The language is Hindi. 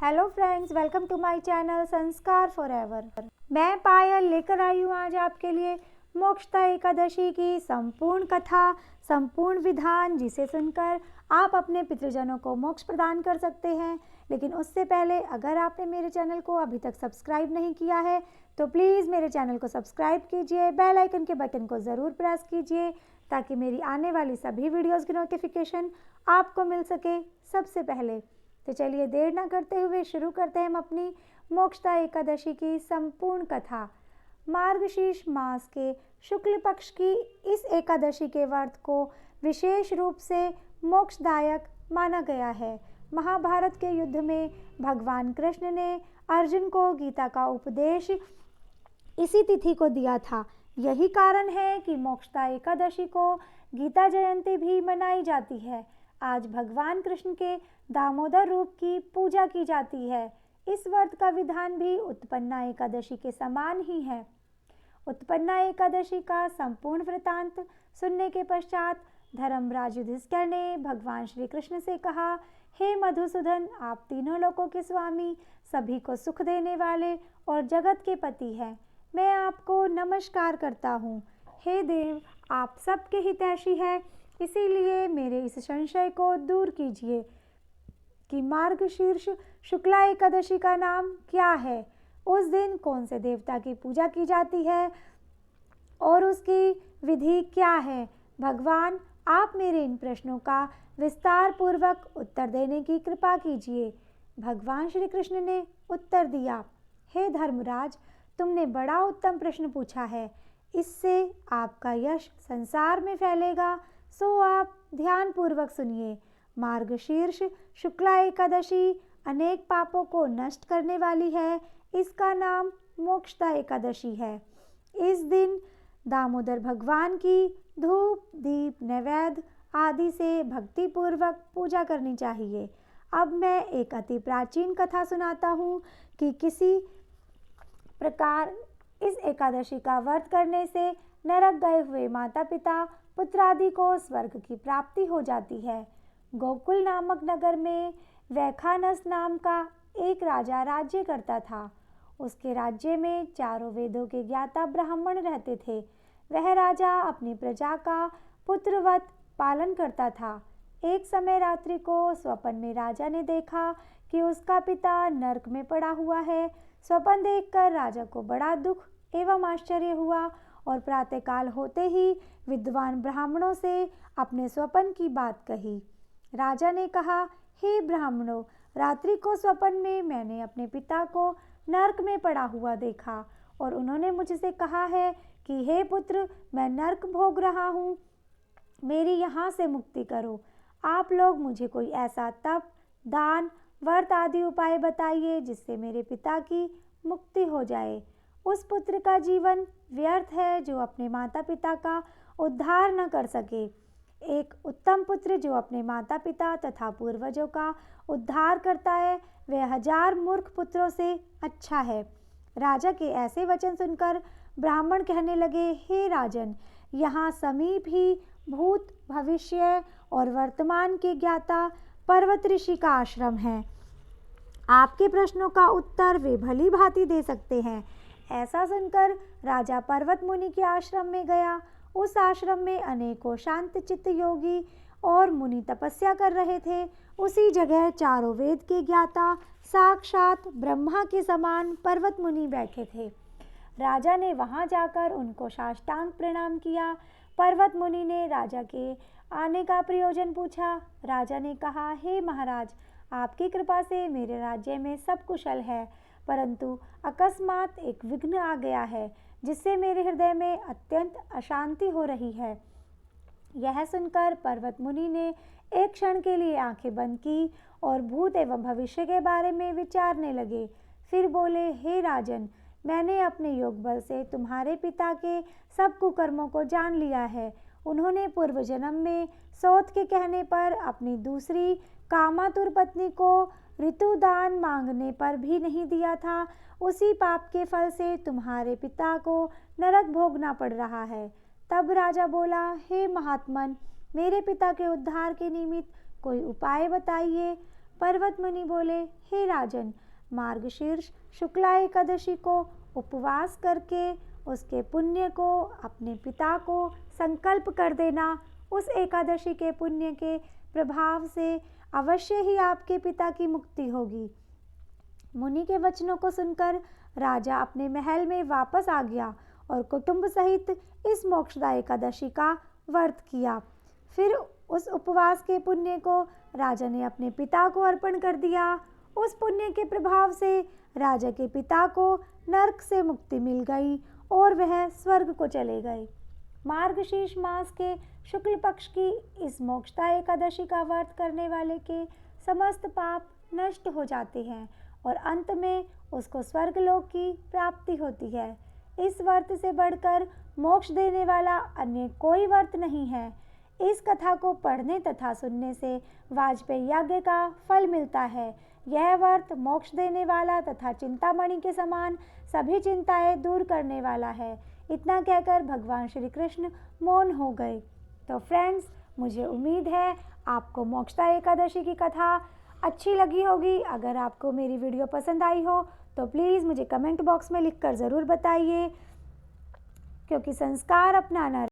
Hello friends, welcome to my channel Sanskar forever. मैं पायल लेकर आई हूँ आज आपके लिए मोक्षदा एकादशी की संपूर्ण कथा, संपूर्ण विधान, जिसे सुनकर आप अपने पितृजनों को मोक्ष प्रदान कर सकते हैं। लेकिन उससे पहले अगर आपने मेरे चैनल को अभी तक सब्सक्राइब नहीं किया है तो प्लीज़ मेरे चैनल को सब्सक्राइब कीजिए, बेल आइकन के बटन को ज़रूर प्रेस कीजिए ताकि मेरी आने वाली सभी वीडियोज़ की नोटिफिकेशन आपको मिल सके सबसे पहले। तो चलिए देर ना करते हुए शुरू करते हैं हम अपनी मोक्षदा एकादशी की संपूर्ण कथा। मार्गशीर्ष मास के शुक्ल पक्ष की इस एकादशी के व्रत को विशेष रूप से मोक्षदायक माना गया है। महाभारत के युद्ध में भगवान कृष्ण ने अर्जुन को गीता का उपदेश इसी तिथि को दिया था। यही कारण है कि मोक्षदा एकादशी को गीता जयंती भी मनाई जाती है। आज भगवान कृष्ण के दामोदर रूप की पूजा की जाती है। इस व्रत का विधान भी उत्पन्ना एकादशी के समान ही है। उत्पन्ना एकादशी का संपूर्ण वृतांत सुनने के पश्चात धर्मराज युधिष्ठिर ने भगवान श्री कृष्ण से कहा, हे मधुसूदन, आप तीनों लोकों के स्वामी, सभी को सुख देने वाले और जगत के पति हैं। मैं आपको नमस्कार करता हूँ। हे देव, आप सबके हितैषी हैं, इसीलिए मेरे इस संशय को दूर कीजिए कि मार्गशीर्ष शुक्ला एकादशी का नाम क्या है, उस दिन कौन से देवता की पूजा की जाती है और उसकी विधि क्या है। भगवान, आप मेरे इन प्रश्नों का विस्तार पूर्वक उत्तर देने की कृपा कीजिए। भगवान श्री कृष्ण ने उत्तर दिया, हे धर्मराज, तुमने बड़ा उत्तम प्रश्न पूछा है। इससे आपका यश संसार में फैलेगा, सो आप ध्यान पूर्वक सुनिए। मार्गशीर्ष शुक्ला एकादशी अनेक पापों को नष्ट करने वाली है। इसका नाम मोक्षदा एकादशी है। इस दिन दामोदर भगवान की धूप, दीप, नैवेद्य आदि से भक्ति पूर्वक पूजा करनी चाहिए। अब मैं एक अति प्राचीन कथा सुनाता हूँ कि किसी प्रकार इस एकादशी का व्रत करने से नरक गए हुए माता पिता पुत्र आदि को स्वर्ग की प्राप्ति हो जाती है। गोकुल नामक नगर में वैखानस नाम का एक राजा राज्य करता था। उसके राज्य में चारों वेदों के ज्ञाता ब्राह्मण रहते थे। वह राजा अपनी प्रजा का पुत्रवत पालन करता था। एक समय रात्रि को स्वप्न में राजा ने देखा कि उसका पिता नरक में पड़ा हुआ है। स्वप्न देखकर राजा को बड़ा दुख एवं आश्चर्य हुआ और प्रातःकाल होते ही विद्वान ब्राह्मणों से अपने स्वप्न की बात कही। राजा ने कहा, हे ब्राह्मणों, रात्रि को स्वप्न में मैंने अपने पिता को नरक में पड़ा हुआ देखा और उन्होंने मुझसे कहा है कि हे पुत्र, मैं नरक भोग रहा हूँ, मेरी यहाँ से मुक्ति करो। आप लोग मुझे कोई ऐसा तप, दान, व्रत आदि उपाय बताइए जिससे मेरे पिता की मुक्ति हो जाए। उस पुत्र का जीवन व्यर्थ है जो अपने माता पिता का उद्धार न कर सके। एक उत्तम पुत्र जो अपने माता पिता तथा पूर्वजों का उद्धार करता है, वह 1000 मूर्ख पुत्रों से अच्छा है। राजा के ऐसे वचन सुनकर ब्राह्मण कहने लगे, हे राजन, यहाँ समीप ही भूत, भविष्य और वर्तमान के ज्ञाता पर्वत ऋषि का आश्रम है। आपके प्रश्नों का उत्तर वे भली भांति दे सकते हैं। ऐसा सुनकर राजा पर्वत मुनि के आश्रम में गया। उस आश्रम में अनेकों शांत चित्त योगी और मुनि तपस्या कर रहे थे। उसी जगह चारों वेद के ज्ञाता साक्षात ब्रह्मा के समान पर्वत मुनि बैठे थे। राजा ने वहां जाकर उनको साष्टांग प्रणाम किया। पर्वत मुनि ने राजा के आने का प्रयोजन पूछा। राजा ने कहा, हे महाराज, आपकी कृपा से मेरे राज्य में सब कुशल है, परंतु अकस्मात एक विघ्न आ गया है जिससे मेरे हृदय में अत्यंत अशांति हो रही है। यह सुनकर पर्वत मुनि ने एक क्षण के लिए आंखें बंद की और भूत एवं भविष्य के बारे में विचारने लगे। फिर बोले, हे राजन, मैंने अपने योग बल से तुम्हारे पिता के सब कुकर्मों को जान लिया है। उन्होंने पूर्व जन्म में सौत के कहने पर अपनी दूसरी कामातुर पत्नी को ऋतुदान मांगने पर भी नहीं दिया था। उसी पाप के फल से तुम्हारे पिता को नरक भोगना पड़ रहा है। तब राजा बोला, हे महात्मन, मेरे पिता के उद्धार के निमित्त कोई उपाय बताइए। पर्वत मुनि बोले, हे राजन, मार्गशीर्ष शुक्ला एकादशी को उपवास करके उसके पुण्य को अपने पिता को संकल्प कर देना। उस एकादशी के पुण्य के प्रभाव से अवश्य ही आपके पिता की मुक्ति होगी। मुनि के वचनों को सुनकर राजा अपने महल में वापस आ गया और कुटुंब सहित इस मोक्षदा एकादशी का व्रत किया। फिर उस उपवास के पुण्य को राजा ने अपने पिता को अर्पण कर दिया। उस पुण्य के प्रभाव से राजा के पिता को नरक से मुक्ति मिल गई और वह स्वर्ग को चले गए। मार्गशीर्ष मास के शुक्ल पक्ष की इस मोक्षदा एकादशी का व्रत करने वाले के समस्त पाप नष्ट हो जाते हैं और अंत में उसको स्वर्गलोक की प्राप्ति होती है। इस व्रत से बढ़कर मोक्ष देने वाला अन्य कोई व्रत नहीं है। इस कथा को पढ़ने तथा सुनने से वाजपेयी यज्ञ का फल मिलता है। यह व्रत मोक्ष देने वाला तथा चिंतामणि के समान सभी चिंताएं दूर करने वाला है। इतना कहकर भगवान श्री कृष्ण मौन हो गए। तो फ्रेंड्स, मुझे उम्मीद है आपको मोक्षदा एकादशी की कथा अच्छी लगी होगी। अगर आपको मेरी वीडियो पसंद आई हो तो प्लीज़ मुझे कमेंट बॉक्स में लिखकर ज़रूर बताइए, क्योंकि संस्कार अपनाना